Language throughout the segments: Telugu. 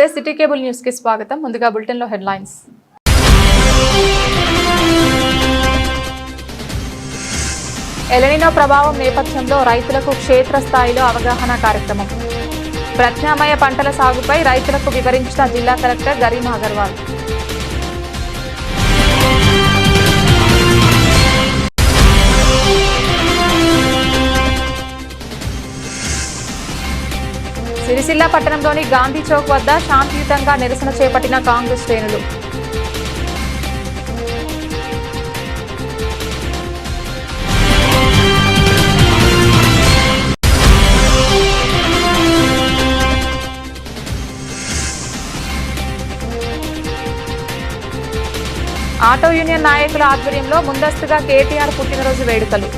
నమస్తే సిటీ కేబుల్ న్యూస్ కి స్వాగతం. ముందుగా బులెటిన్ లో హెడ్లైన్స్. ఎలనినో ప్రభావం నేపథ్యంలో రైతులకు క్షేత్రస్థాయిలో అవగాహన కార్యక్రమం. ప్రత్యామ్నాయ పంటల సాగుపై రైతులకు వివరించిన జిల్లా కలెక్టర్ గరిమా అగర్వాల్. సిరిసిల్ల పట్టణంలోని గాంధీ చౌక్ వద్ద శాంతియుతంగా నిరసన చేపట్టిన కాంగ్రెస్ శ్రేణులు. ఆటో యూనియన్ నాయకుల ఆధ్వర్యంలో ముందస్తుగా కేటీఆర్ పుట్టినరోజు వేడుకలు.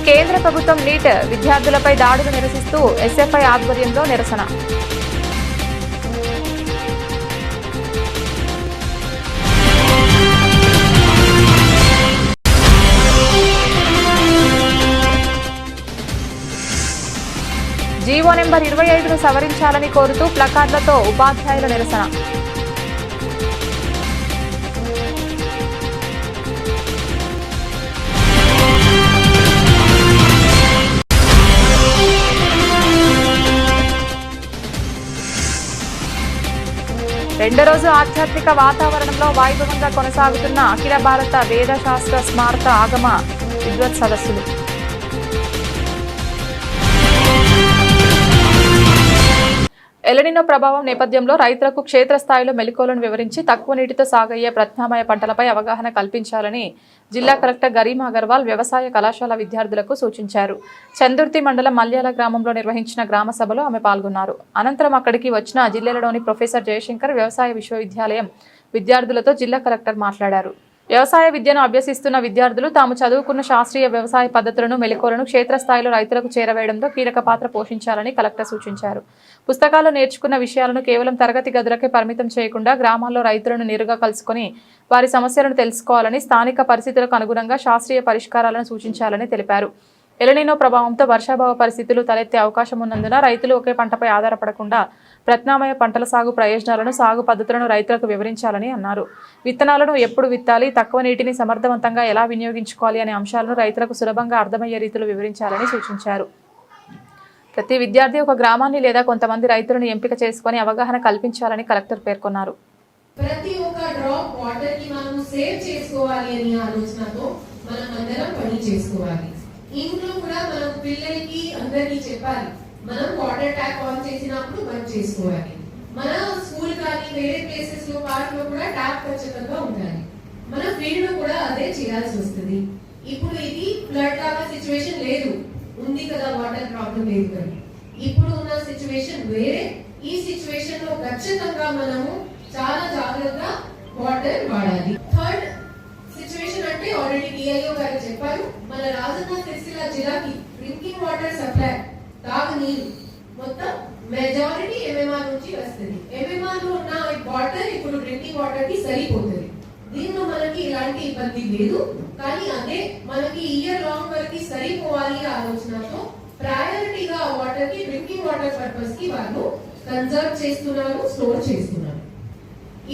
కేంద్ర ప్రభుత్వం నీట్ విద్యార్థులపై దాడులు నిరసిస్తూ ఎస్ఎఫ్ఐ ఆధ్వర్యంలో నిరసన. జీవో నెంబర్ 25ను సవరించాలని కోరుతూ ప్లకార్డులతో ఉపాధ్యాయుల నిరసన. రెండో రోజు ఆధ్యాత్మిక వాతావరణంలో వైభవంగా కొనసాగుతున్న అఖిల భారత వేద శాస్త్ర స్మారక ఆగమ విద్వత్ సదస్సులు. ఎలనినో ప్రభావం నేపథ్యంలో రైతులకు క్షేత్రస్థాయిలో మెలకువలను వివరించి తక్కువ నీటితో సాగయ్యే ప్రత్యామ్నాయ పంటలపై అవగాహన కల్పించాలని జిల్లా కలెక్టర్ గరిమా అగర్వాల్ వ్యవసాయ కళాశాల విద్యార్థులకు సూచించారు. చందుర్తి మండలం మల్యాల గ్రామంలో నిర్వహించిన గ్రామ సభలో ఆమె పాల్గొన్నారు. అనంతరం అక్కడికి వచ్చిన జిల్లాలోని ప్రొఫెసర్ జయశంకర్ వ్యవసాయ విశ్వవిద్యాలయం విద్యార్థులతో జిల్లా కలెక్టర్ మాట్లాడారు. వ్యవసాయ విద్యను అభ్యసిస్తున్న విద్యార్థులు తాము చదువుకున్న శాస్త్రీయ వ్యవసాయ పద్ధతులను మెలకువలను క్షేత్రస్థాయిలో రైతులకు చేరవేయడంలో కీలక పాత్ర పోషించాలని కలెక్టర్ సూచించారు. పుస్తకాల్లో నేర్చుకున్న విషయాలను కేవలం తరగతి గదులకే పరిమితం చేయకుండా గ్రామాల్లో రైతులను నేరుగా కలుసుకొని వారి సమస్యలను తెలుసుకోవాలని, స్థానిక పరిస్థితులకు అనుగుణంగా శాస్త్రీయ పరిష్కారాలను సూచించాలని తెలిపారు. ఎలనినో ప్రభావంతో వర్షాభావ పరిస్థితులు తలెత్తే అవకాశం ఉన్నందున రైతులు ఒకే పంటపై ఆధారపడకుండా ప్రత్యామ్నాయ పంటల సాగు ప్రయోజనాలను, సాగు పద్ధతులను రైతులకు వివరించాలని అన్నారు. విత్తనాలను ఎప్పుడు విత్తాలి, తక్కువ నీటిని సమర్థవంతంగా ఎలా వినియోగించుకోవాలి అనే అంశాలను రైతులకు సులభంగా అర్థమయ్యే రీతిలో వివరించాలని సూచించారు. ప్రతి విద్యార్థి ఒక గ్రామాన్ని లేదా కొంతమంది రైతులను ఎంపిక చేసుకుని అవగాహన కల్పించాలని కలెక్టర్ పేర్కొన్నారు. ప్రతి ఒక్క డ్రాప్ వాటర్ ని మనం సేవ్ చేసుకోవాలి అనే ఆలోచనతో మనం అందరం పని చేసుకోవాలి. ఇంట్లో కూడా మనం పిల్లలకి అందరికీ చెప్పాలి, మనం వాటర్ ట్యాప్ ఆన్ చేసినప్పుడు బంద్ చేసుకోవాలి. మన స్కూల్ కానీ వేరే ప్లేసెస్ లో పార్క్ లో కూడా ట్యాప్ ఖచ్చితంగా ఉండాలి. మన ఫీల్డ్ లో కూడా అదే చేయాల్సి వస్తుంది. ఇప్పుడు ఇది ఫ్లడ్ లాగా సిచ్యువేషన్ లేదు, ఉంది కదా వాటర్ ప్రాబ్లం లేదు కానీ ఇప్పుడు ఉన్న సిచ్యువేషన్ వేరే. ఈ సిచ్యువేషన్ లో ఖచ్చితంగా మనము చాలా జాగ్రత్తగా వాటర్ వాడాలి. థర్డ్ సిచ్యువేషన్ అంటే ఆల్రెడీ డిఐఓ గారు చెప్పారు, మన రాజన్న సిరిసిల్ల జిల్లాకి డ్రింకింగ్ వాటర్ సప్లై తాగునీరు మొత్తం మెజారిటీ ఎంఎంఆర్ నుంచి వస్తుంది. ఎంఎంఆర్ లో ఉన్న వాటర్ ఇప్పుడు డ్రింకింగ్ వాటర్ కి సరిపోతుంది. దీనిలో మనకి ఇలాంటి ఇబ్బంది లేదు. కానీ అదే మనకి ఇయర్ లాంగ్ వరకు సరిపోవాలి ఆలోచనతో ప్రయారిటీగా వాటర్ కి డ్రింకింగ్ వాటర్ పర్పస్ కి వాళ్ళు కన్జర్వ్ చేస్తున్నారు, స్టోర్ చేస్తున్నారు.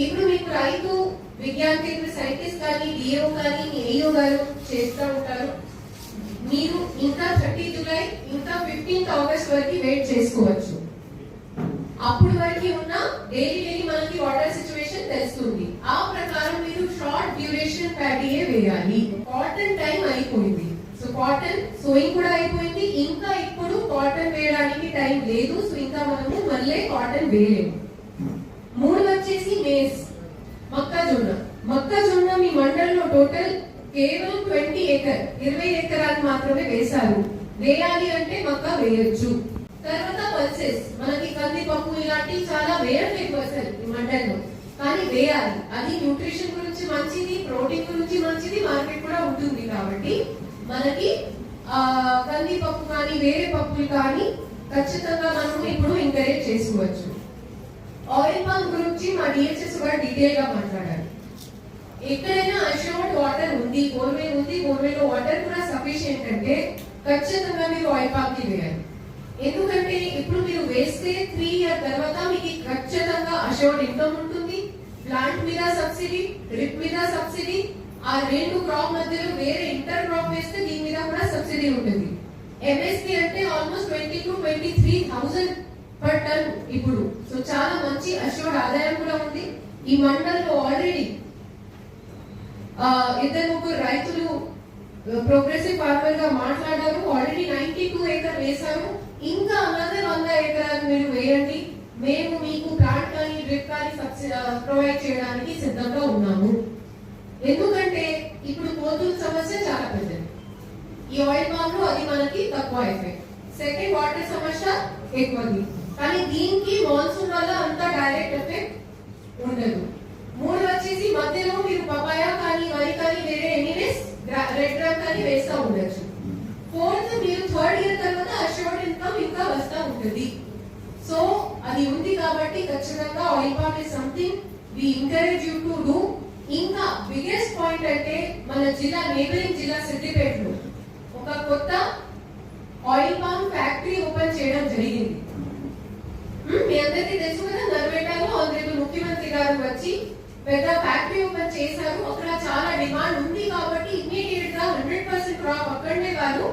ఇప్పుడు మీకు రైతు విజ్ఞాన కేంద్ర సైంటిస్ట్ కానీ డిఓ కానీ ఏఓ గారు చేస్తూ ఉంటారు. మీరు ఇంకా 30 జూలై ఇంకా 15 ఆగస్ట్ వరకు వెయిట్ చేసుకోవచ్చు. అప్పుడు వరకు ఉన్న డైలీ మనకి వాటర్ సిచ్యువేషన్ తెలుస్తుంది. ఆ ప్రకారం మీరు షార్ట్ డ్యూరేషన్ ప్యాడీయే వేయాలి. కాటన్ టైం అయిపోయింది, సో కాటన్ సోయింగ్ కూడా అయిపోయింది. ఇంకా ఇప్పుడు కాటన్ వేయడానికి టైం లేదు, సో ఇంకా మనము మళ్ళీ కాటన్ వేయలేము. 3 వచ్చేసి మేస్, మొక్కజొన్న మీ మండలంలో టోటల్ కేవలం 20 ఎకరాలు మాత్రమే వేశారు. వేయాలి అంటే మక్క వేయొచ్చు. తర్వాత పల్సెస్ మనకి కందిపప్పు ఇలాంటి చాలా వేయట్లేదు అసలు ఈ మండలంలో, కానీ వేయాలి. అది న్యూట్రిషన్ గురించి మంచిది, ప్రోటీన్ గురించి మంచిది, మార్కెట్ కూడా ఉంటుంది. కాబట్టి మనకి కందిపప్పు కానీ వేరే పప్పులు కానీ ఖచ్చితంగా మనం ఇప్పుడు ఎంకరేజ్ చేసుకోవచ్చు. ఆయిల్ పంప్ గురించి మా డిహెచ్ఎస్ కూడా డీటెయిల్ గా మాట్లాడారు. ఎక్కడైనా అష్యూర్డ్ వాటర్ ఉంది, బోర్వెల్ ఉంది, బోర్వెల్లో వాటర్ కూడా సఫిషియెంట్ అంటే ఖచ్చితంగా మీరు ఆయిల్ పామ్ కి వేయాలి. ఎందుకంటే ఇప్పుడు మీరు వేస్తే 3 ఇయర్ తర్వాత మీకు ఖచ్చితంగా అష్యూర్డ్ ఇన్కమ్ ఉంటుంది. ప్లాంట్ మీద సబ్సిడీ, డ్రిప్ మీద సబ్సిడీ, ఆ 2 క్రాప్ మధ్యలో వేరే ఇంటర్ క్రాప్ వేస్తే దీని మీద కూడా సబ్సిడీ ఉంటుంది. ఎంఎస్పీ అంటే ఆల్మోస్ట్ 20 to 23,000 పర్ టన్ ఇప్పుడు. సో చాలా మంచి అష్యూర్డ్ ఆదాయం కూడా ఉంది. ఈ మండల్లో ఆల్రెడీ 2-3 రైతులు ప్రోగ్రెసివ్ ఫార్మర్ గా మాట్లాడారు. ఆల్రెడీ 92 ఏకర్ వేశారు. ఇంకా అనదర్ 100 ఎకరాలు మీరు వేయండి, మేము మీకు ప్లాంట్ కానీ డ్రిప్ కానీ ప్రొవైడ్ చేయడానికి సిద్ధంగా ఉన్నాము. ఎందుకంటే ఇప్పుడు కోతుల సమస్య చాలా పెద్దది. ఈ ఆయిల్ పామ్ లో అది మనకి తక్కువ ఎఫెక్ట్. సెకండ్ వాటర్ సమస్య ఎక్కువది, కానీ దీనికి మాన్సూన్ వల్ల అంత డైరెక్ట్ ఎఫెక్ట్ ఉండదు. 3 వచ్చేసి మధ్యలో మీరు పపాయ కానీ వరి కానీ వేరే ఎనీవేస్ రెడ్ డ్రమ్ కానీ వేస్తా ఉండొచ్చు. 4th మీరు 3rd ఇయర్ తర్వాత అష్యూర్డ్ ఇన్కమ్ ఇంకా వస్తా ఉంటుంది. సో అది ఉంది కాబట్టి ఖచ్చితంగా oil palm is something we encourage you to do. ఇంకా బిగ్గెస్ట్ పాయింట్ అంటే మన జిల్లా నేబరింగ్ జిల్లా సిద్దిపేటలో ఒక కొత్త ఆయిల్ పామ్ ఫ్యాక్టరీ ఓపెన్ చేయడం జరిగింది. మీ అందరికీ తెలుసు కదా, నర్వేటాలో ఆనరేబుల్ ముఖ్యమంత్రి గారు వచ్చి పెద్ద ఫ్యాక్టరీ ఓపెన్ చేశారు. అక్కడ చాలా డిమాండ్ ఉంది కాబట్టి ఇమ్మీడియట్ గా 100% క్రాప్ అక్కడనే వాళ్ళు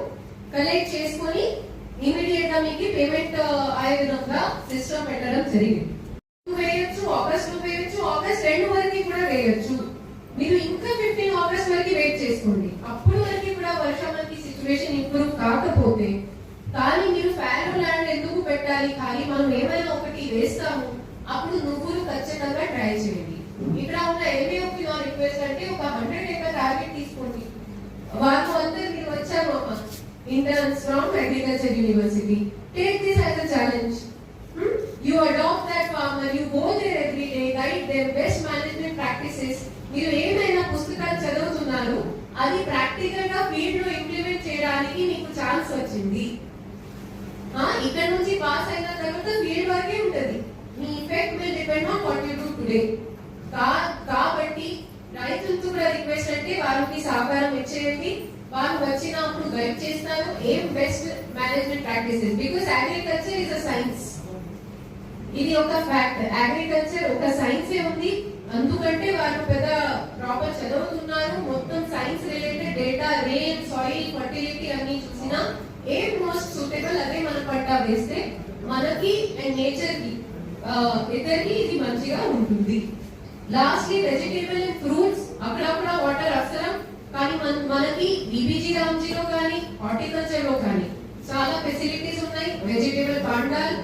కలెక్ట్ చేసుకొని ఇమ్మీడియట్ గా మీకు పేమెంట్ అయ్యే విధంగా సిస్టమ్ పెట్టడం జరిగింది. వేయొచ్చు, ఆగస్ట్ లో వేయొచ్చు, ఆగస్ట్ 2 వరకు కూడా వేయొచ్చు. మీరు ఇంకా 15 ఆగస్ట్ వరకు వెయిట్ చేసుకోండి. అప్పుడు వరకు కూడా వర్షానికి సిచ్యువేషన్ ఇంప్రూవ్ కాకపోతే, కానీ మీరు ఫాలో ల్యాండ్ ఎందుకు పెట్టాలి? ఖాళీ మనం ఏమైనా ఒకటి వేస్తాము, అప్పుడు నువ్వులు ఖచ్చితంగా ట్రై చేయండి. ఇక్కడ ఉన్న ఎంఏఓకి నా రిక్వెస్ట్ అంటే ఒక 100 ఏకర్ టార్గెట్ తీసుకోండి. వాళ్ళు అందరూ మీరు వచ్చారు అమ్మా, interns from agriculture university, take this as a challenge. You adopt that farmer, you go there every day, guide them best management practices. మీరు ఏమైనా పుస్తకాలు చదువుతున్నారు, అది ప్రాక్టికల్ గా ఫీల్డ్ లో ఇంప్లిమెంట్ చేయడానికి మీకు ఛాన్స్ వచ్చింది. ఇక్కడ నుంచి పాస్ అయిన తర్వాత ఫీల్డ్ వరకే ఉంటది. మీ effect will depend on what you do today. కాబట్టి రైతులతో కూడా రిక్వెస్ట్ అంటే వారికి సహకారం ఇచ్చేయండి. వాళ్ళు వచ్చినప్పుడు గైడ్ చేస్తారు ఏం best management practices. Because agriculture is a science. ఇది ఒక ఫ్యాక్ట్, అగ్రికల్చర్ ఒక సైన్సే ఉంది. అందుకంటే వాళ్ళు పెద్ద ప్రాపర్ చదువుతున్నారు. మొత్తం science related data, rain, soil, fertility అన్ని చూసినా ఏం మోస్ట్ సూటబుల్ అదే మనం పంట వేస్తే మనకి అండ్ నేచర్ కి ఇద్దరికి ఇది మంచిగా ఉంటుంది. లాస్ట్లీ వెజిటేబుల్ అండ్ ఫ్రూట్స్ అక్కడక్కడ వాటర్ అవసరం, కానీ మనకి బీబీజీ రామ్జీలో కానీ హార్టికల్చర్ లో కానీ చాలా ఫెసిలిటీస్ ఉన్నాయి. Vegetable pandal,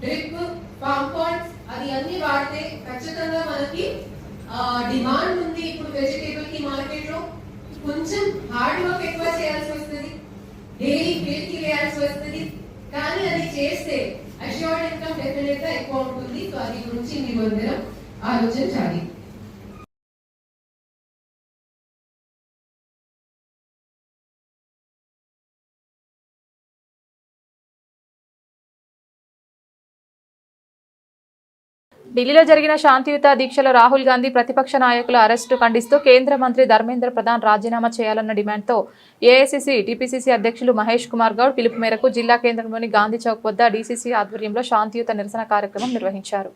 drip, form pots అది అన్ని వాడితే ఖచ్చితంగా మనకి డిమాండ్ ఉంది. ఇప్పుడు వెజిటేబుల్ కి మార్కెట్ లో కొంచెం హార్డ్ వర్క్ ఎక్కువ చేయాల్సి వస్తుంది, డైలీ ఫీల్డ్ కి వేయాల్సి వస్తుంది, కానీ అది చేస్తే అష్యూర్డ్ ఇన్కమ్ డెఫినెట్ గా ఎక్కువ ఉంటుంది. సో అది గురించి మీరు అందరం ఆలోచించాలి. ఢిల్లీలో జరిగిన శాంతియుత దీక్షలో రాహుల్ గాంధీ ప్రతిపక్ష నాయకుల అరెస్టు ఖండిస్తూ కేంద్ర మంత్రి ధర్మేంద్ర ప్రధాన్ రాజీనామా చేయాలన్న డిమాండ్తో ఏఐసీసీ టీపీసీసీ అధ్యక్షులు మహేష్ కుమార్ గౌడ్ పిలుపు మేరకు జిల్లా కేంద్రంలోని గాంధీ చౌక్ వద్ద డీసీసీ ఆధ్వర్యంలో శాంతియుత నిరసన కార్యక్రమం నిర్వహించారు.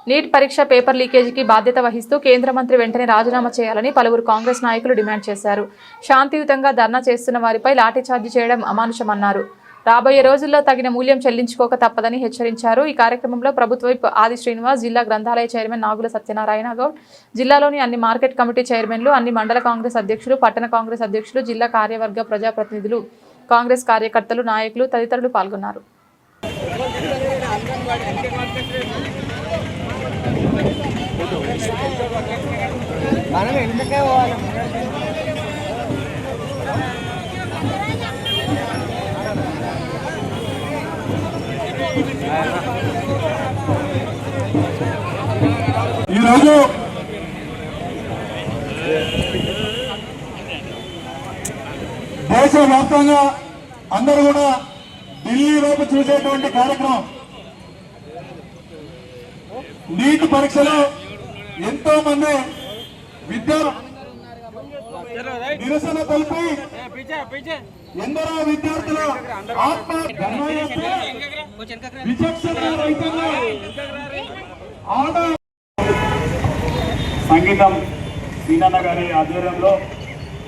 నీట్ పరీక్ష పేపర్ లీకేజీకి బాధ్యత వహిస్తూ కేంద్ర మంత్రి వెంటనే రాజీనామా చేయాలని పలువురు కాంగ్రెస్ నాయకులు డిమాండ్ చేశారు. శాంతియుతంగా ధర్నా చేస్తున్న వారిపై లాఠీచార్జి చేయడం అమానుషమన్నారు. రాబోయే రోజుల్లో తగిన మూల్యం చెల్లించుకోక తప్పదని హెచ్చరించారు. ఈ కార్యక్రమంలో ప్రభుత్వ వైపు ఆది శ్రీనివాస్, జిల్లా గ్రంథాలయ చైర్మన్ నాగుల సత్యనారాయణ గౌడ్, జిల్లాలోని అన్ని మార్కెట్ కమిటీ చైర్మన్లు, అన్ని మండల కాంగ్రెస్ అధ్యక్షులు, పట్టణ కాంగ్రెస్ అధ్యక్షులు, జిల్లా కార్యవర్గ ప్రజాప్రతినిధులు, కాంగ్రెస్ కార్యకర్తలు, నాయకులు తదితరులు పాల్గొన్నారు. ఈరోజు దేశవ్యాప్తంగా అందరూ కూడా ఢిల్లీ వైపు చూసేటువంటి కార్యక్రమం. నీట్ పరీక్షలో ఎంతో మంది నిరసన తెలిపి ఎందరో విద్యార్థులు విచక్షణ రహితంగా సంగీతం సీనన్న గారి ఆధ్వర్యంలో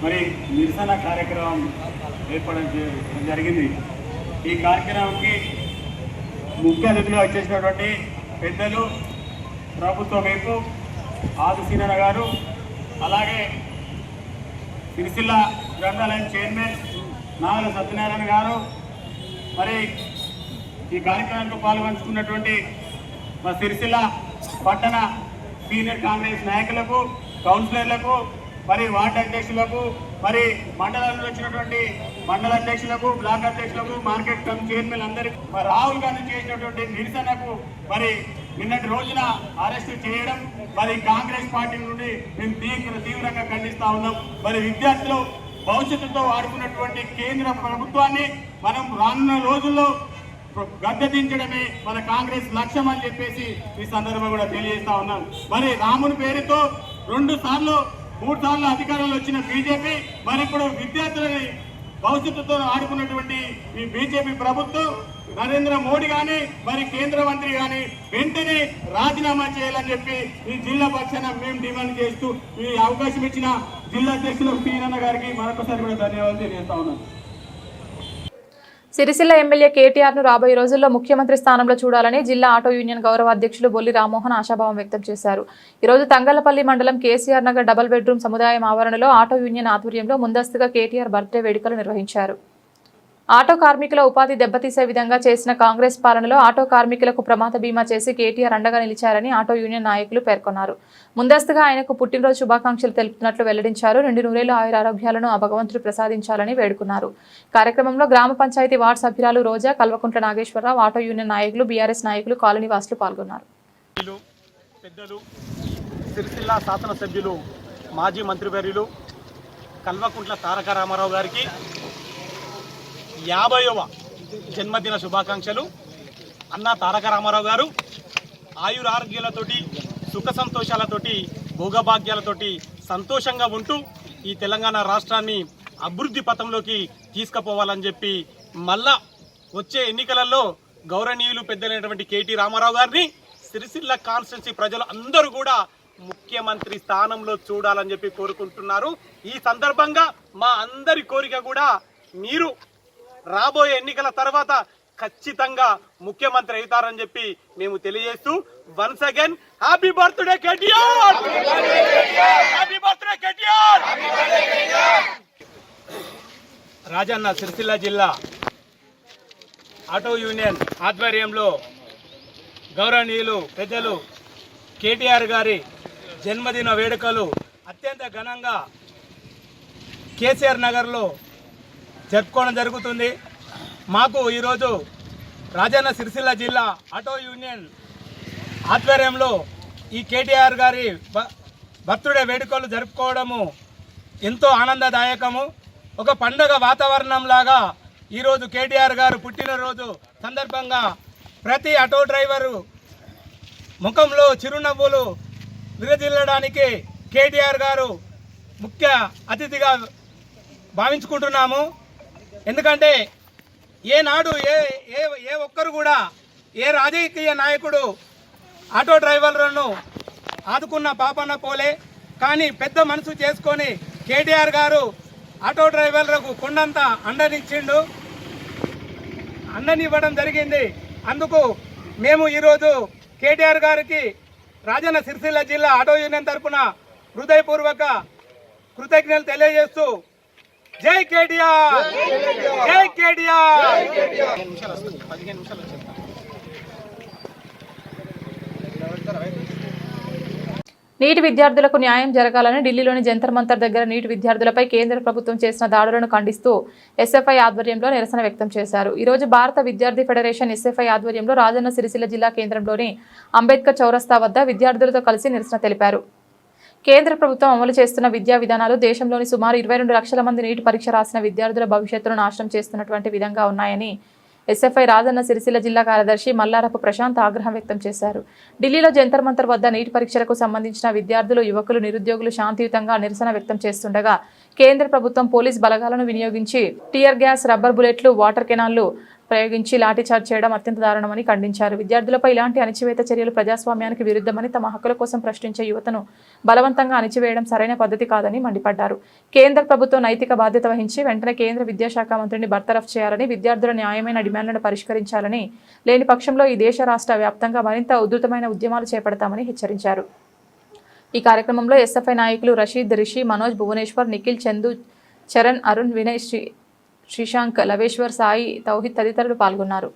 మరి నిరసన కార్యక్రమం ఏర్పడడం జరిగింది. ఈ కార్యక్రమానికి ముఖ్య అతిథిగా వచ్చేసినటువంటి పెద్దలు ప్రభుత్వ వైపు ఆది సీనన్న గారు, అలాగే సిరిసిల్ల గ్రంథాలయం చైర్మన్ నాగల సత్యనారాయణ గారు, మరి ఈ కార్యక్రమానికి పాల్గొంచుకున్నటువంటి మా సిరిసిల్ల పట్టణ సీనియర్ కాంగ్రెస్ నాయకులకు, కౌన్సిలర్లకు, మరి వార్డు అధ్యక్షులకు, మరి మండలంలో వచ్చినటువంటి మండల అధ్యక్షులకు, బ్లాక్ అధ్యక్షులకు, మార్కెట్ కమిటీ చైర్మన్ అందరికీ మరి రాహుల్ గాంధీ చేసినటువంటి నిరసనకు మరి నిన్నటి రోజున అరెస్ట్ చేయడం మరి కాంగ్రెస్ పార్టీ నుండి మేము తీవ్రంగా ఖండిస్తా ఉన్నాం. మరి విద్యార్థులు భవిష్యత్తుతో ఆడుకున్నటువంటి కేంద్ర ప్రభుత్వాన్ని మనం రానున్న రోజుల్లో గద్దెదించడమే మన కాంగ్రెస్ లక్ష్యం అని చెప్పేసి ఈ సందర్భంగా కూడా తెలియజేస్తా ఉన్నాం. మరి రాముని పేరుతో 2 సార్లు 3 సార్లు అధికారంలో వచ్చిన బీజేపీ మరి ఇప్పుడు విద్యార్థులని భవిష్యత్తుతో ఆడుకున్నటువంటి ఈ బీజేపీ ప్రభుత్వం నరేంద్ర మోడీ కానీ మరి కేంద్ర మంత్రి కానీ వెంటనే రాజీనామా చేయాలని చెప్పి ఈ జిల్లా పక్షాన మేము డిమాండ్ చేస్తూ ఈ అవకాశం ఇచ్చిన జిల్లా అధ్యక్షులు పీనన్న గారికి మరొకసారి కూడా ధన్యవాదాలు తెలియజేస్తా ఉన్నాను. సిరిసిల్ల ఎమ్మెల్యే కేటీఆర్ను రాబోయే రోజుల్లో ముఖ్యమంత్రి స్థానంలో చూడాలని జిల్లా ఆటో యూనియన్ గౌరవ అధ్యక్షులు బొల్లి రామ్మోహన్ ఆశాభావం వ్యక్తం చేశారు. ఈరోజు తంగళ్లపల్లి మండలం కేసీఆర్ నగర్ డబుల్ బెడ్రూమ్ సముదాయం ఆవరణలో ఆటో యూనియన్ ఆధ్వర్యంలో ముందస్తుగా కేటీఆర్ బర్త్డే వేడుకలు నిర్వహించారు. ఆటో కార్మికుల ఉపాధి దెబ్బతీసే విధంగా చేసిన కాంగ్రెస్ పాలనలో ఆటో కార్మికులకు ప్రమాద బీమా చేసి కేటీఆర్ అండగా నిలిచారని ఆటో యూనియన్ నాయకులు పేర్కొన్నారు. ముందస్తుగా ఆయనకు పుట్టినరోజు శుభాకాంక్షలు తెలుపుతున్నట్లు వెల్లడించారు. 2 నూరేళ్ల ఆయురారోగ్యాలను ఆ భగవంతుడు ప్రసాదించాలని వేడుకున్నారు. కార్యక్రమంలో గ్రామ పంచాయతీ వార్డు సభ్యురాలు రోజా, కల్వకుంట్ల నాగేశ్వరరావు, ఆటో యూనియన్ నాయకులు, బీఆర్ఎస్ నాయకులు, కాలనీ వాసులు పాల్గొన్నారు. సిరిసిల్ల శాసనసభ్యులు మాజీ మంత్రివర్యులు కల్వకుంట్ల తారక రామారావు గారికి 50వ జన్మదిన శుభాకాంక్షలు. అన్న తారక రామారావు గారు ఆయురారోగ్యాలతోటి, సుఖ సంతోషాలతోటి, భోగభాగ్యాలతోటి సంతోషంగా ఉంటూ ఈ తెలంగాణ రాష్ట్రాన్ని అభివృద్ధి పథంలోకి తీసుకుపోవాలని చెప్పి మళ్ళా వచ్చే ఎన్నికలలో గౌరవనీయులు పెద్దలైనటువంటి కేటీ రామారావు గారిని సిరిసిల్ల కాన్స్టిట్యున్సీ ప్రజలు అందరూ కూడా ముఖ్యమంత్రి స్థానంలో చూడాలని చెప్పి కోరుకుంటున్నారు. ఈ సందర్భంగా మా అందరి కోరిక కూడా మీరు రాబోయే ఎన్నికల తర్వాత ఖచ్చితంగా ముఖ్యమంత్రి అవుతారని చెప్పి మేము తెలియజేస్తూ once again happy birthday KTR, happy birthday KTR. Rajanna Sircilla జిల్లా ఆటో యూనియన్ ఆధ్వర్యంలో గౌరవనీయులు పెద్దలు కేటీఆర్ గారి జన్మదిన వేడుకలు అత్యంత ఘనంగా కేసీఆర్ నగర్లో జరుపుకోవడం జరుగుతుంది. మాకు ఈరోజు రాజన్న సిరిసిల్ల జిల్లా ఆటో యూనియన్ ఆధ్వర్యంలో ఈ కేటీఆర్ గారి బర్త్డే వేడుకలు జరుపుకోవడము ఎంతో ఆనందదాయకము. ఒక పండుగ వాతావరణం లాగా ఈరోజు కేటీఆర్ గారు పుట్టినరోజు సందర్భంగా ప్రతి ఆటో డ్రైవరు ముఖంలో చిరునవ్వులు విరజిల్లడానికి కేటీఆర్ గారు ముఖ్య అతిథిగా భావించుకుంటున్నాము. ఎందుకంటే ఏనాడు ఏ ఒక్కరు కూడా ఏ రాజకీయ నాయకుడు ఆటో డ్రైవర్లను ఆదుకున్న పాపన పోలే, కానీ పెద్ద మనసు చేసుకొని కేటీఆర్ గారు ఆటో డ్రైవర్లకు కొండంత అండనివ్వడం జరిగింది. అందుకు మేము ఈరోజు కేటీఆర్ గారికి రాజన్న సిరిసిల్ల జిల్లా ఆటో యూనియన్ తరఫున హృదయపూర్వక కృతజ్ఞతలు తెలియజేస్తూ జై కేటీఆర్, జై కేటీఆర్. నీట్ విద్యార్థులకు న్యాయం జరగాలని ఢిల్లీలోని జంతర్ మంతర్ దగ్గర నీట్ విద్యార్థులపై కేంద్ర ప్రభుత్వం చేసిన దాడులను ఖండిస్తూ ఎస్ఎఫ్ఐ ఆధ్వర్యంలో నిరసన వ్యక్తం చేశారు. ఈ రోజు భారత విద్యార్థి ఫెడరేషన్ ఎస్ఎఫ్ఐ ఆధ్వర్యంలో రాజన్న సిరిసిల్ల జిల్లా కేంద్రంలోని అంబేద్కర్ చౌరస్తా వద్ద విద్యార్థులతో కలిసి నిరసన తెలిపారు. కేంద్ర ప్రభుత్వం అమలు చేస్తున్న విద్యా విధానాలు దేశంలోని సుమారు 22 లక్షల మంది నీట్ పరీక్ష రాసిన విద్యార్థుల భవిష్యత్తును నాశనం చేస్తున్నటువంటి విధంగా ఉన్నాయని ఎస్ఎఫ్ఐ రాజన్న సిరిసిల్ల జిల్లా కార్యదర్శి మల్లారపు ప్రశాంత్ ఆగ్రహం వ్యక్తం చేశారు. ఢిల్లీలో జంతర్ మంతర్ వద్ద నీట్ పరీక్షలకు సంబంధించిన విద్యార్థులు, యువకులు, నిరుద్యోగులు శాంతియుతంగా నిరసన వ్యక్తం చేస్తుండగా కేంద్ర ప్రభుత్వం పోలీస్ బలగాలను వినియోగించి టియర్ గ్యాస్, రబ్బర్ బుల్లెట్లు, వాటర్ కెనాల్లు ప్రయోగించి లాఠీచార్జ్ చేయడం అత్యంత దారుణమని ఖండించారు. విద్యార్థులపై ఇలాంటి అణచివేత చర్యలు ప్రజాస్వామ్యానికి విరుద్ధమని, తమ హక్కుల కోసం ప్రశ్నించే యువతను బలవంతంగా అణచివేయడం సరైన పద్ధతి కాదని మండిపడ్డారు. కేంద్ర ప్రభుత్వం నైతిక బాధ్యత వహించి వెంటనే కేంద్ర విద్యాశాఖ మంత్రిని బర్తరఫ్ చేయాలని, విద్యార్థుల న్యాయమైన డిమాండ్లను పరిష్కరించాలని, లేని పక్షంలో ఈ దేశ రాష్ట్ర వ్యాప్తంగా మరింత ఉధృతమైన ఉద్యమాలు చేపడతామని హెచ్చరించారు. ఈ కార్యక్రమంలో ఎస్ఎఫ్ఐ నాయకులు రషీద్, రిషి, మనోజ్, భువనేశ్వర్, నిఖిల్, చందు, చరణ్, అరుణ్, వినయ్, శ్రీశాంక్, లవేశ్వర్, సాయి, తౌహిద్ తదితరులు పాల్గొన్నారు.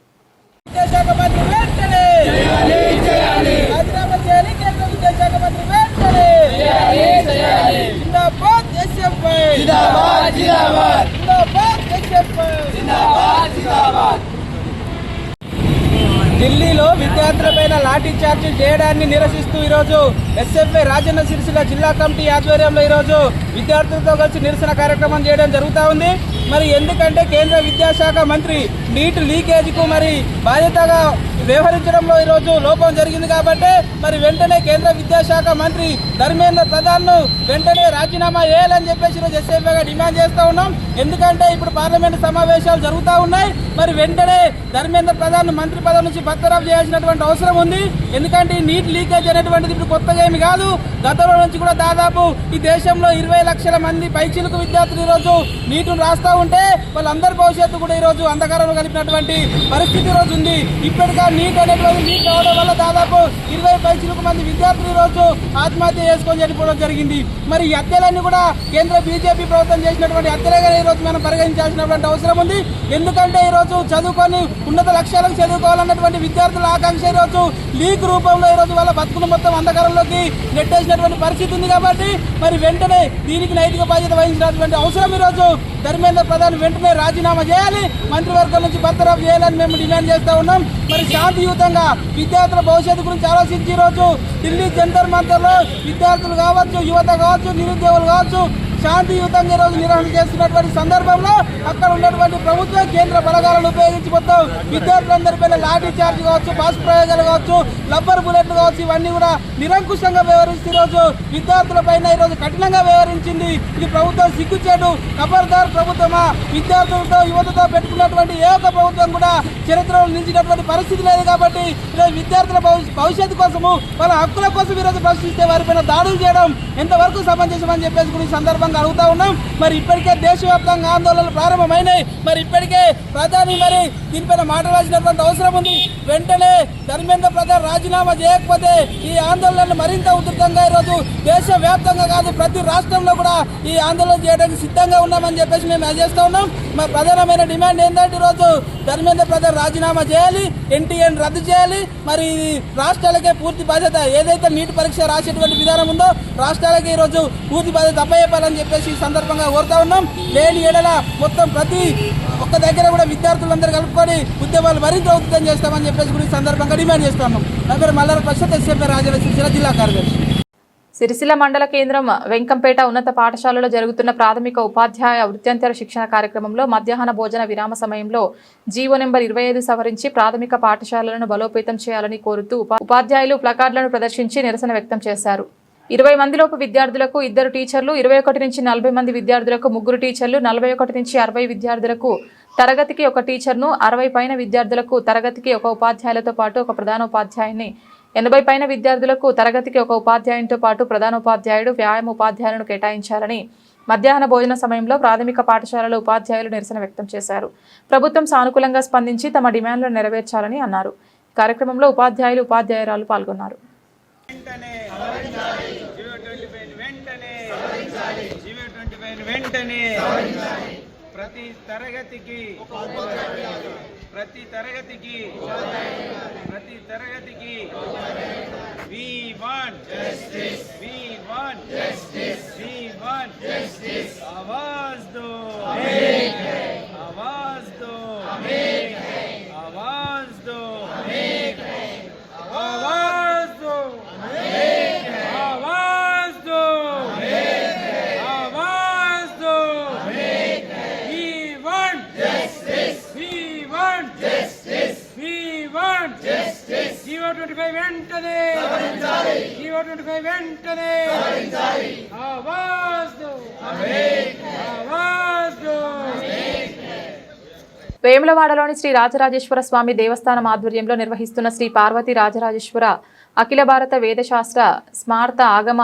ఢిల్లీలో విద్యార్థులపైన లాఠీ చార్జీ చేయడాన్ని నిరసిస్తూ ఈరోజు ఎస్ఎఫ్ఐ రాజన్న సిరిసిల్ల జిల్లా కమిటీ ఆధ్వర్యంలో ఈరోజు విద్యార్థులతో కలిసి నిరసన కార్యక్రమం చేయడం జరుగుతూ ఉంది. మరి ఎందుకంటే కేంద్ర విద్యాశాఖ మంత్రి నీట్ లీకేజీకు మరి బాధ్యతగా వ్యవహరించడంలో ఈరోజు లోపం జరిగింది కాబట్టి మరి వెంటనే కేంద్ర విద్యాశాఖ మంత్రి ధర్మేంద్ర ప్రధాన్ను వెంటనే రాజీనామా చేయాలని చెప్పేసి ఈరోజు ఎస్ఎఫ్ఐగా డిమాండ్ చేస్తూ ఉన్నాం. ఎందుకంటే ఇప్పుడు పార్లమెంట్ సమావేశాలు జరుగుతూ ఉన్నాయి. మరి వెంటనే ధర్మేంద్ర ప్రధాన్ మంత్రి పదవి నుంచి బర్తరఫ్ చేయాల్సినటువంటి అవసరం ఉంది. ఎందుకంటే ఈ నీట్ లీకేజ్ అనేటువంటిది ఇప్పుడు కొత్తగా ఏమి కాదు. గతంలో నుంచి కూడా దాదాపు ఈ దేశంలో 20 లక్షల మంది పైచిలుకు విద్యార్థులు ఈరోజు నీటును రాస్తూ ఉంటే వాళ్ళందరి భవిష్యత్తు కూడా ఈరోజు అంధకారంలో కలిపినటువంటి పరిస్థితి ఈరోజు ఉంది. ఇప్పటికా నీట్ అనేటువంటి లీక్ కావడం వల్ల దాదాపు 20 పైచిలుకు మంది విద్యార్థులు ఈరోజు ఆత్మహత్య చేసుకొని చనిపోవడం జరిగింది. మరి ఈ హత్యలన్నీ కూడా కేంద్ర బీజేపీ ప్రభుత్వం చేసినటువంటి హత్యలుగా ఈరోజు మనం పరిగణించాల్సినటువంటి అవసరం ఉంది. ఎందుకంటే ఈరోజు చదువుకొని ఉన్నత లక్ష్యాలకు చదువుకోవాలన్నటువంటి విద్యార్థుల ఆకాంక్ష ఈరోజు లీక్ రూపంలో ఈరోజు వాళ్ళ బతుకును మొత్తం అంధకారంలోకి నెట్టేసినటువంటి పరిస్థితి ఉంది. కాబట్టి మరి వెంటనే దీనికి నైతిక బాధ్యత వహించినటువంటి అవసరం ఈరోజు ధర్మేంద్ర ప్రధాన్ వెంటనే రాజీనామా చేయాలి, మంత్రివర్గం నుంచి బర్తరఫ్ చేయాలని మేము డిమాండ్ చేస్తూ ఉన్నాం. మరి శాంతియుతంగా విద్యార్థుల భవిష్యత్తు గురించి ఆలోచించి ఈరోజు ఢిల్లీ జంతర్ మంతర్లో విద్యార్థులు కావచ్చు, యువత కావచ్చు, నిరుద్యోగులు కావచ్చు శాంతియుతంగా ఈరోజు నిర్వహణ చేస్తున్నటువంటి సందర్భంలో అక్కడ ఉన్నటువంటి ప్రభుత్వం కేంద్ర బలగాలను ఉపయోగించి మొత్తం విద్యార్థులందరిపైన లాఠీ చార్జ్ కావచ్చు, బాస్ ప్రయోగాలు కావచ్చు, రబ్బర్ బుల్లెట్లు కావచ్చు, ఇవన్నీ కూడా నిరంకుశంగా వ్యవహరిస్తూ ఈరోజు విద్యార్థులపైన ఈరోజు కఠినంగా వ్యవహరించింది. ఇది ప్రభుత్వం సిగ్గుచేటు. ఖబర్దార్ ప్రభుత్వమా, విద్యార్థులతో యువతతో పెట్టుకున్నటువంటి ఏ ఒక్క ప్రభుత్వం కూడా చరిత్రలో నిలిచినటువంటి పరిస్థితి లేదు. కాబట్టి ఈరోజు విద్యార్థుల భవిష్యత్తు కోసము, వాళ్ళ హక్కుల కోసం ఈరోజు ప్రశ్నిస్తే వారిపైన దాడులు చేయడం ఎంతవరకు సమంజసం అని చెప్పేసి కూడా ఈ సందర్భంగా అడుగుతా ఉన్నాం. మరి ఇప్పటికే దేశవ్యాప్తంగా ఆందోళనలు ప్రారంభమైనాయి. మరి ఇప్పటికే ప్రధాని మరి దీనిపైన మాట్లాడాల్సినటువంటి అవసరం ఉంది. వెంటనే ధర్మేంద్ర ప్రధాన్ రాజీనామా చేయకపోతే ఈ ఆందోళనలు మరింత ఉధృతంగా ఈరోజు దేశవ్యాప్తంగా కాదు ప్రతి రాష్ట్రంలో కూడా ఈ ఆందోళన చేయడానికి సిద్ధంగా ఉన్నామని చెప్పేసి మేము చేస్తూ ఉన్నాం. మా ప్రధానమైన డిమాండ్ ఏంటంటే ఈరోజు ధర్మేంద్ర ప్రధాన్ రాజీనామా చేయాలి, ఎన్టీఏని రద్దు చేయాలి. మరి రాష్ట్రాలకే పూర్తి బాధ్యత, ఏదైతే నీట్ పరీక్ష రాసేటువంటి విధానం ఉందో రాష్ట్రాలకే ఈరోజు పూర్తి బాధ్యత అప్పయ్యాలని చెప్పేసి ఈ సందర్భంగా కోరుతా ఉన్నాం. లేని ఏడల మొత్తం ప్రతి ఒక్క దగ్గర కూడా విద్యార్థులందరూ కలుపుకొని ఉద్యమాలు మరింత ఉధృతం చేస్తామని చెప్పేసి కూడా ఈ సందర్భంగా డిమాండ్ చేస్తున్నాం. నా పేరు మల్లారపు ప్రశాంత్, ఎస్ఎఫ్ఐ రాజన్న సిరిసిల్ల జిల్లా కార్యదర్శి. సిరిసిల్ల మండల కేంద్రం వెంకంపేట ఉన్నత పాఠశాలలో జరుగుతున్న ప్రాథమిక ఉపాధ్యాయ వృత్యంతర శిక్షణ కార్యక్రమంలో మధ్యాహ్న భోజన విరామ సమయంలో జీవో నెంబర్ 25 సవరించి ప్రాథమిక పాఠశాలలను బలోపేతం చేయాలని కోరుతూ ఉపాధ్యాయులు ప్లకార్డులను ప్రదర్శించి నిరసన వ్యక్తం చేశారు. 20 మందిలోపు విద్యార్థులకు 2 టీచర్లు, 21 నుంచి 40 మంది విద్యార్థులకు 3 టీచర్లు, 41 నుంచి 60 విద్యార్థులకు తరగతికి 1 టీచర్ను, 60 పైన విద్యార్థులకు తరగతికి 1 ఉపాధ్యాయులతో పాటు 1 ప్రధానోపాధ్యాయుని, 80 పైన విద్యార్థులకు తరగతికి 1 ఉపాధ్యాయునితో పాటు ప్రధానోపాధ్యాయుడు, వ్యాయామ ఉపాధ్యాయులను కేటాయించాలని మధ్యాహ్న భోజన సమయంలో ప్రాథమిక పాఠశాలలో ఉపాధ్యాయులు నిరసన వ్యక్తం చేశారు. ప్రభుత్వం సానుకూలంగా స్పందించి తమ డిమాండ్లను నెరవేర్చాలని అన్నారు. కార్యక్రమంలో ఉపాధ్యాయులు, ఉపాధ్యాయురాలు పాల్గొన్నారు. ప్రతి తరగతికి we want justice, we want justice, we want justice. आवाज दो हमें है, आवाज दो हमें है, आवाज दो हमें है, आवाज दो हमें है, आवाज दो हमें है, आवाज दो हमें है. We want justice, we want justice. 25 వెంటనే జీవో 25 వెంటనే ఆవాజ్ దో ఆవాజ్ దో. వేములవాడలోని శ్రీ రాజరాజేశ్వర స్వామి దేవస్థానం ఆధ్వర్యంలో నిర్వహిస్తున్న శ్రీ పార్వతీ రాజరాజేశ్వర అఖిల భారత వేదశాస్త్ర స్మార్త ఆగమ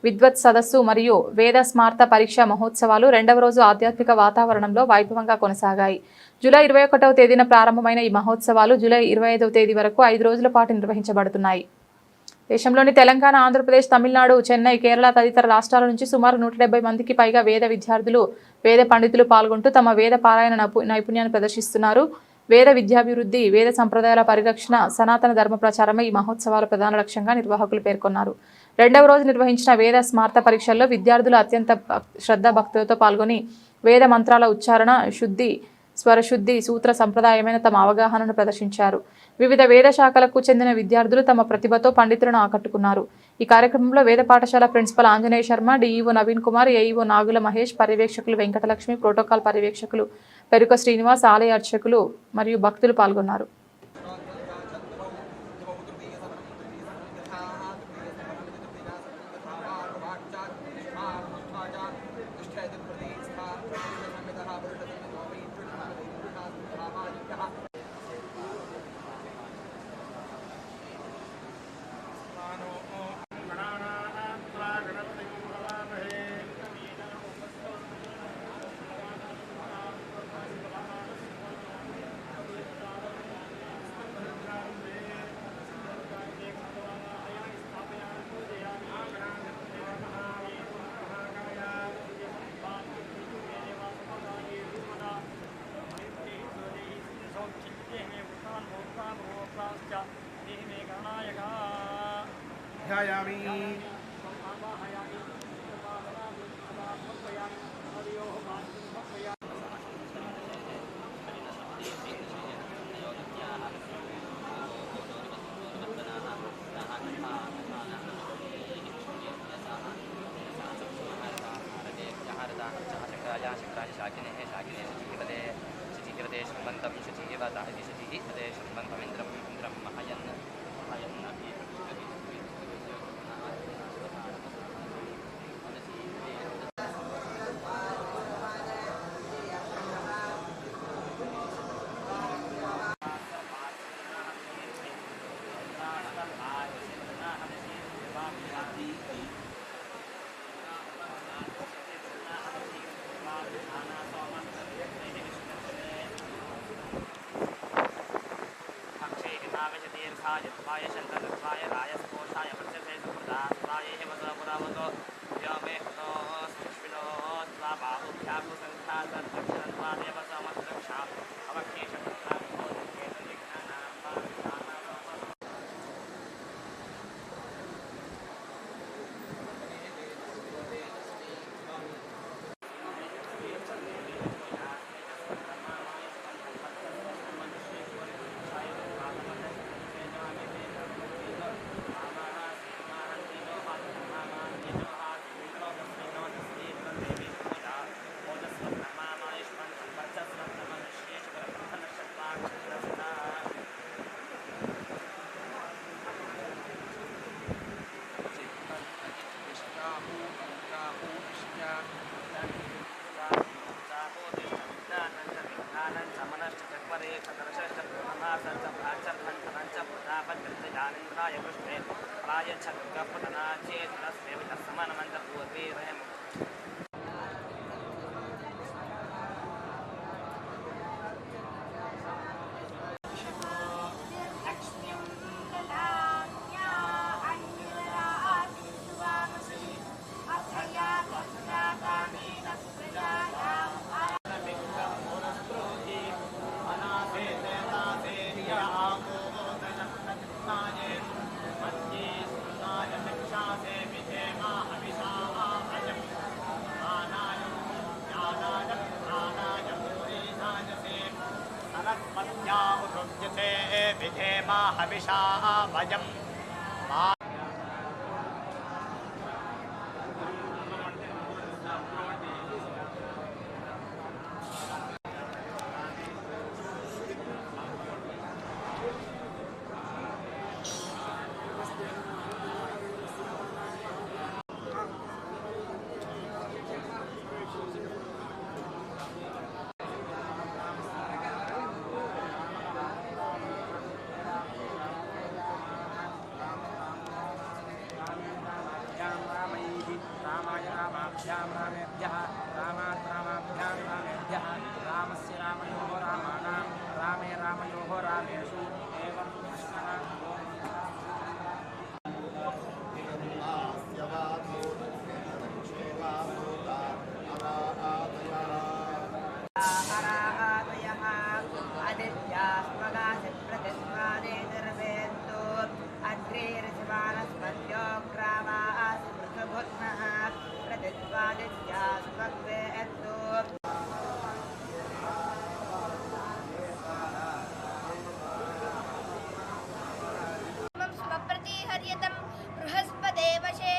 విద్వత్ సదస్సు మరియు వేద స్మార్త పరీక్ష మహోత్సవాలు రెండవ రోజు ఆధ్యాత్మిక వాతావరణంలో వైభవంగా కొనసాగాయి. జూలై 21వ తేదీన ప్రారంభమైన ఈ మహోత్సవాలు జూలై 25వ తేదీ వరకు 5 రోజుల పాటు నిర్వహించబడుతున్నాయి. దేశంలోని తెలంగాణ, ఆంధ్రప్రదేశ్, తమిళనాడు, చెన్నై, కేరళ తదితర రాష్ట్రాల నుంచి సుమారు 170 మందికి పైగా వేద విద్యార్థులు, వేద పండితులు పాల్గొంటూ తమ వేద పారాయణ నైపుణ్యాన్ని ప్రదర్శిస్తున్నారు. వేద విద్యాభివృద్ధి, వేద సంప్రదాయాల పరిరక్షణ, సనాతన ధర్మ ప్రచారమే ఈ మహోత్సవాల ప్రధాన లక్ష్యంగా నిర్వాహకులు పేర్కొన్నారు. రెండవ రోజు నిర్వహించిన వేద స్మార్త పరీక్షల్లో విద్యార్థులు అత్యంత శ్రద్ధా భక్తులతో పాల్గొని వేద మంత్రాల ఉచ్చారణ శుద్ధి, స్వరశుద్ధి, సూత్ర సంప్రదాయమైన తమ అవగాహనను ప్రదర్శించారు. వివిధ వేద శాఖలకు చెందిన విద్యార్థులు తమ ప్రతిభతో పండితులను ఆకట్టుకున్నారు. ఈ కార్యక్రమంలో వేద పాఠశాల principal Anjaneya Sharma, DEO Naveen Kumar, AEO Nagula Mahesh, పర్యవేక్షకులు వెంకటలక్ష్మి, ప్రోటోకాల్ పర్యవేక్షకులు పెరుక శ్రీనివాస్, ఆలయ అర్చకులు మరియు భక్తులు పాల్గొన్నారు. रामेभ्यां रामेभ्यः रामात् रामाभ्यां रामेभ्यः रामस्य रामयोः रामाणां रामे रामयोः रामेषु एवं कृष्णः अरादयः आदित्यास्मगासि प्रतिस्माने निर्वेन्तु अग्रे ऋषिवानस्मद्योग्रावासि पृथुभुग्नः प्रतिस्वादित्यास्मग्वेन्तु स्वप्रतिहर्यतं बृहस्पते वशे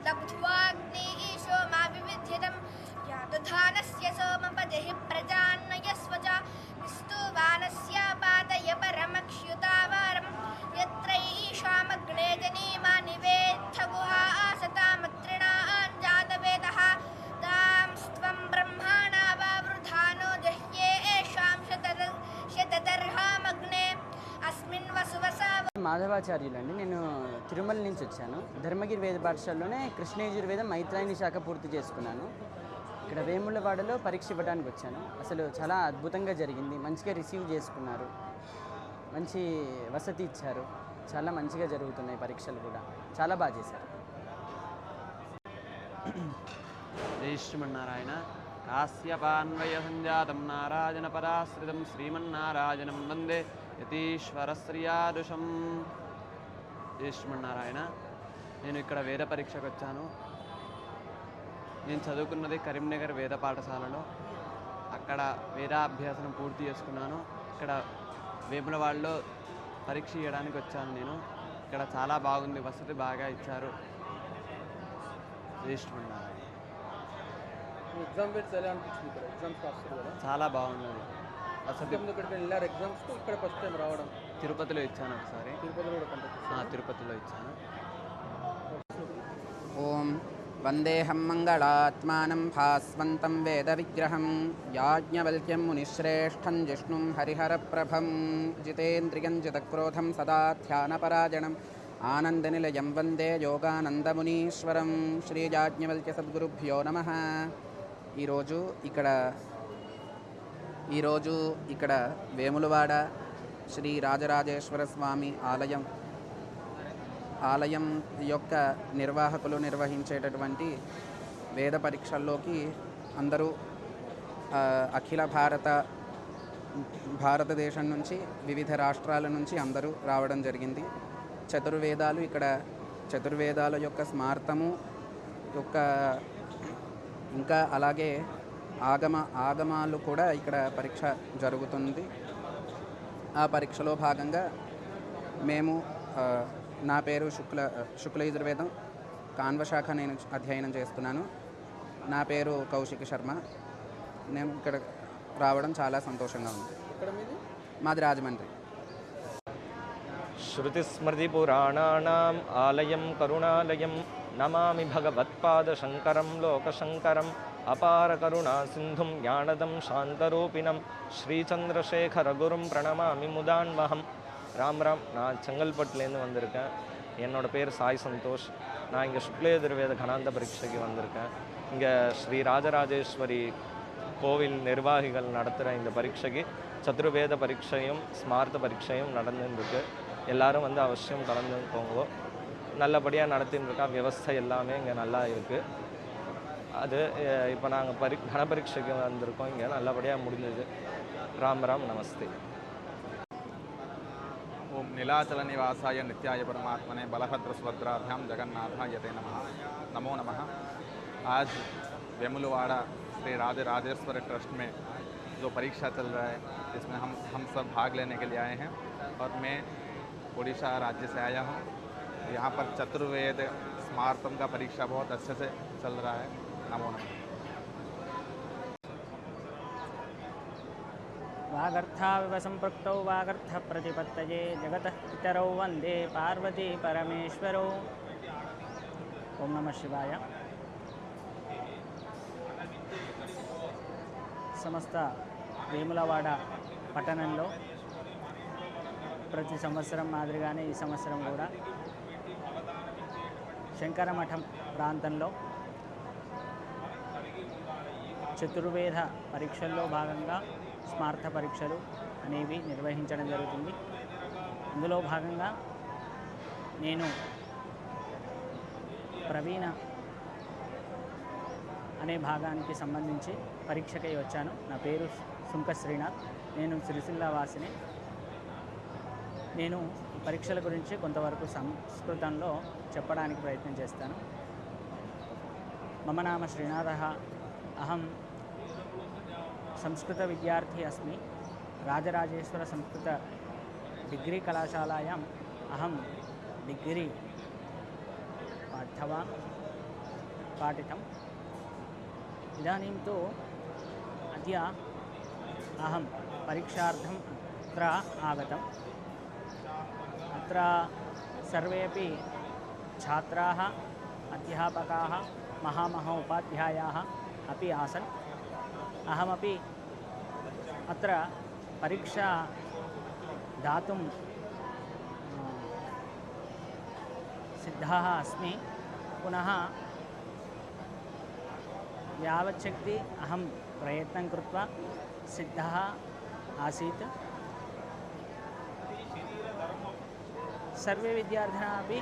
लब्ध्वाग्नि ईशो मा विविध्यतं यातधानस्य सोमपतिः प्रजान्नयस्व च निस्तुवानस्य पातय परमक्ष्युतावारं यत्र ईशामग्ने जनीमा निवेत्थ गुहा आसतामत्रिणान् जातवेदः तां स्त्वं ब्रह्माणा वावृधानो जह्ये येषां शतदर्हामग्ने अस्मिन् वसुवसा మాధవాచార్యులండి. నేను తిరుమల నుంచి వచ్చాను. ధర్మగిరి వేద పాఠశాలలోనే కృష్ణయజుర్వేదం మైత్రాయని శాఖ పూర్తి చేసుకున్నాను. ఇక్కడ వేములవాడలో పరీక్ష ఇవ్వడానికి వచ్చాను. అసలు చాలా అద్భుతంగా జరిగింది. మంచిగా రిసీవ్ చేసుకున్నారు, మంచి వసతి ఇచ్చారు, చాలా మంచిగా జరుగుతున్నాయి పరీక్షలు కూడా. చాలా బాగా చేశారు. జై శ్రీమన్నారాయణ. కాశ్యపాన్వయ సంజాతం నారాయణ పరాశ్రితం శ్రీమన్నారాయణం వందే యతీశ్వరశ్రియాదుషం. జై శ్రీమన్నారాయణ. నేను ఇక్కడ వేద పరీక్షకు వచ్చాను. నేను చదువుకున్నది కరీంనగర్ వేద పాఠశాలలో. అక్కడ వేదాభ్యాసనం పూర్తి చేసుకున్నాను. ఇక్కడ వేములవాడలో పరీక్ష ఇవ్వడానికి వచ్చాను నేను. ఇక్కడ చాలా బాగుంది, వసతి బాగా ఇచ్చారు. జై శ్రీమన్నారాయణ. ఎగ్జామ్ పెట్టి ఎలా అనిపించింది? ఇక్కడ ఎగ్జామ్స్ వస్తుంది కదా, చాలా బాగున్నది. వసతి ఇక్కడికి వెళ్ళారు ఎగ్జామ్స్కి. ఇక్కడ ఫస్ట్ టైం రావడం తిరుపతిలో ఇచ్చాను ఒకసారి. తిరుపతిలో కూడా కండక్ట్ తిరుపతిలో ఇచ్చాను. ఓం వందేహం మంగళాత్మానం భాస్వంతం వేద విగ్రహం యాజ్ఞవల్క్యం మునిశ్రేష్టం జిష్ణుం హరిహరప్రభం జితేంద్రియం జితక్రోధం సదా ధ్యానపరాజనం ఆనందనిలయం వందే యోగానందమునీశ్వరం. శ్రీ యాజ్ఞవల్క్య సద్గురుభ్యో నమః. ఈరోజు ఇక్కడ వేములవాడ శ్రీ రాజరాజేశ్వర స్వామి ఆలయం యొక్క నిర్వాహకులు నిర్వహించేటటువంటి వేద పరీక్షల్లోకి అందరూ అఖిల భారతదేశం నుంచి వివిధ రాష్ట్రాల నుంచి అందరూ రావడం జరిగింది. చతుర్వేదాల యొక్క స్మార్తము యొక్క ఇంకా అలాగే ఆగమాలు కూడా ఇక్కడ పరీక్ష జరుగుతుంది. ఆ పరీక్షలో భాగంగా మేము నా పేరు శుక్ల యజుర్వేదం కాన్వశాఖ నేను అధ్యయనం చేస్తున్నాను. నా పేరు కౌశిక్ శర్మ. నేను ఇక్కడ రావడం చాలా సంతోషంగా ఉంది. మాది రాజమండ్రి. శృతిస్మృతిపురాణానాం ఆలయం కరుణాలయం నమామి భగవత్పాదశంకరం లోకశంకరం అపార కరుణా సింధుం జ్ఞానదం శాంతరూపిణం ஸ்ரீசந்திரசேகரகுரும் பிரணமாமி முதான்மகம். ராம் ராம். நான் செங்கல்பட்டுலேருந்து வந்திருக்கேன். என்னோட பேர் சாய் சந்தோஷ். நான் இங்கே சுக்லயஜுர்வேத கணாந்த பரீட்சைக்கு வந்திருக்கேன். இங்கே ஸ்ரீ ராஜராஜேஸ்வரி கோவில் நிர்வாகிகள் நடத்துகிற இந்த பரீட்சைக்கு சதுர்வேத பரீட்சையும் ஸ்மார்த்த பரீட்சையும் நடந்துருக்கு. எல்லாரும் வந்து அவசியம் கலந்துக்கோங்க. நல்லபடியாக நடத்தின்னு இருக்கா. வியவஸ்தை எல்லாமே இங்கே நல்லா இருக்குது. அது இப்போ நாங்கள் கணபரீட்சைக்கு வந்திருக்கோம். இங்கே நல்லபடியாக முடிஞ்சது. ராம் ராம். நமஸ்தே. ओम नीलाचल निवासाय नित्याय परमात्मने बलभद्र सुभद्राभ्याम जगन्नाथाय ते नमः. नमो नमः. आज वेमुलवाड़ा श्री राजराजेश्वर ट्रस्ट में जो परीक्षा चल रहा है, इसमें हम सब भाग लेने के लिए आए हैं. और मैं उड़ीसा राज्य से आया हूँ. यहाँ पर चतुर्वेद स्मार्तम का परीक्षा बहुत अच्छे से चल रहा है. नमो नमः. वागर्थाविव सम्पृक्तौ वागर्थ प्रतिपत्तये जगतः पितरौ वन्दे पार्वती परमेश्वरौ. ओम नमः शिवाय. సమస్త వేములవాడ పట్టణంలో ప్రతి సంవత్సరం మాదిరిగానే ఈ సంవత్సరం కూడా శంకరమఠం ప్రాంతంలో చతుర్వేద పరీక్షల్లో భాగంగా స్మార్త పరీక్షలు అనేవి నిర్వహించడం జరుగుతుంది. అందులో భాగంగా నేను ప్రవీణ అనే భాగానికి సంబంధించి పరీక్షకై వచ్చాను. నా పేరు సుంక శ్రీనాథ్. నేను సిరిసిల్ల వాసిని. నేను ఈ పరీక్షల గురించి కొంతవరకు సంస్కృతంలో చెప్పడానికి ప్రయత్నం చేస్తాను. మమ నామ శ్రీనాథः. అహం సంస్కృత విద్యార్థి अस्मि. రాజరాజేశ్వర సంస్కృత డిగ్రీ కళాశాలాయాం అహం డిగ్రీ पाठितम्. इदानीं तु अद्य अहं परीक्षार्थम् अत्र आगतम्. अत्र सर्वेपि छात्राः, अध्यापकाः, उपाध्यायाः अपि आसन्. अहमपि अत्र परीक्षा दातुं सिद्धः अस्मि. पुनः यावच्छक्ति अहं प्रयत्नं कृत्वा सिद्धः आसीत्. सर्वे विद्यार्थिनः अपि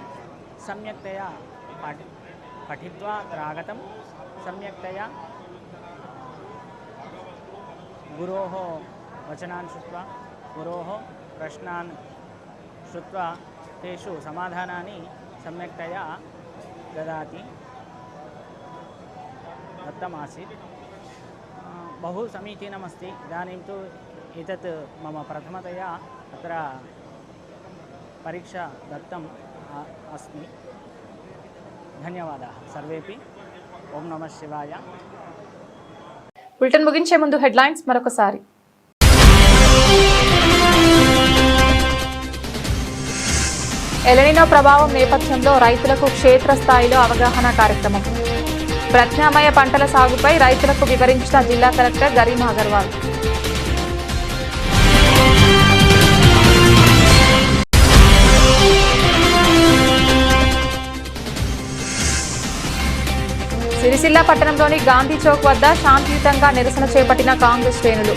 सम्यक्तया पठित्वा अत्र आगतं. सम्यक्तया गुरोः वचनान् श्रुत्वा, गुरोः प्रश्नान् श्रुत्वा तेषु समाधानानि सम्यक्तया दत्तमासीत्. बहु समीचीनमस्ति. इदानीं तु एतत् मम प्रथमतया अत्र परीक्षा दत्तम् अस्मि. धन्यवादाः सर्वेपि. ओम नमः शिवाय. బులెటిన్ ముగించే ముందు హెడ్లైన్స్ మరొకసారి. ఎలనినో ప్రభావం నేపథ్యంలో రైతులకు క్షేత్రస్థాయిలో అవగాహన కార్యక్రమం. ప్రత్యామ్నాయ పంటల సాగుపై రైతులకు వివరించిన జిల్లా కలెక్టర్ గరిమా అగర్వాల్. సిరిసిల్ల పట్టణంలోని గాంధీ చౌక్ వద్ద శాంతియుతంగా నిరసన చేపట్టిన కాంగ్రెస్ శ్రేణులు.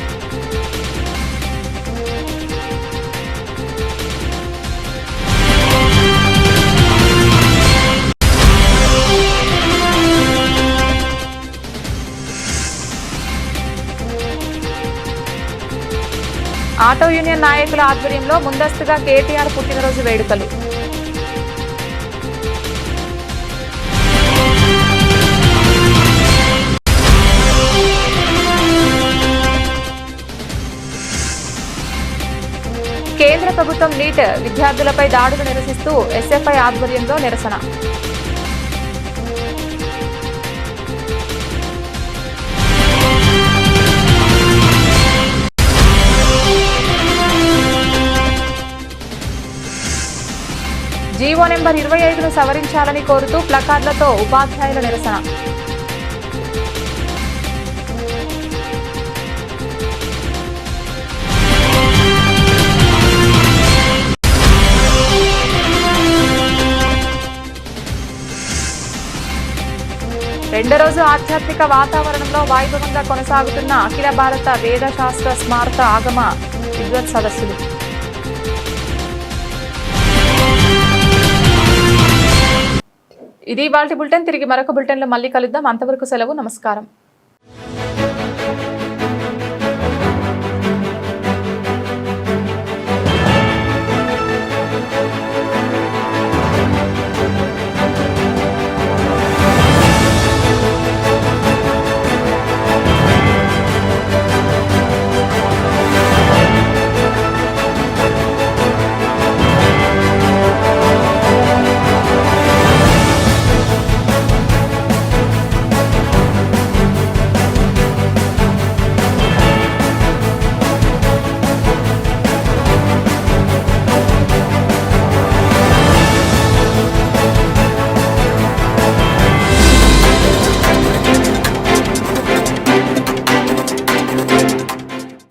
ఆటో యూనియన్ నాయకుల ఆధ్వర్యంలో ముందస్తుగా కేటీఆర్ పుట్టినరోజు వేడుకలు. కేంద్ర ప్రభుత్వం నీట్ విద్యార్థులపై దాడులు నిరసిస్తూ ఎస్ఎఫ్ఐ ఆధ్వర్యంలో నిరసన. జీవో నెంబర్ 25ను సవరించాలని కోరుతూ ప్లకార్డులతో ఉపాధ్యాయుల నిరసన. రెండో రోజు ఆధ్యాత్మిక వాతావరణంలో వైభవంగా కొనసాగుతున్న అఖిల భారత వేద శాస్త్ర స్మారక ఆగమ విద్వత్ సదస్సులు. ఇది ఇవాల్టి బులెటిన్. తిరిగి మరొక బులెటిన్లో మళ్ళీ కలుద్దాం. అంతవరకు సెలవు. నమస్కారం.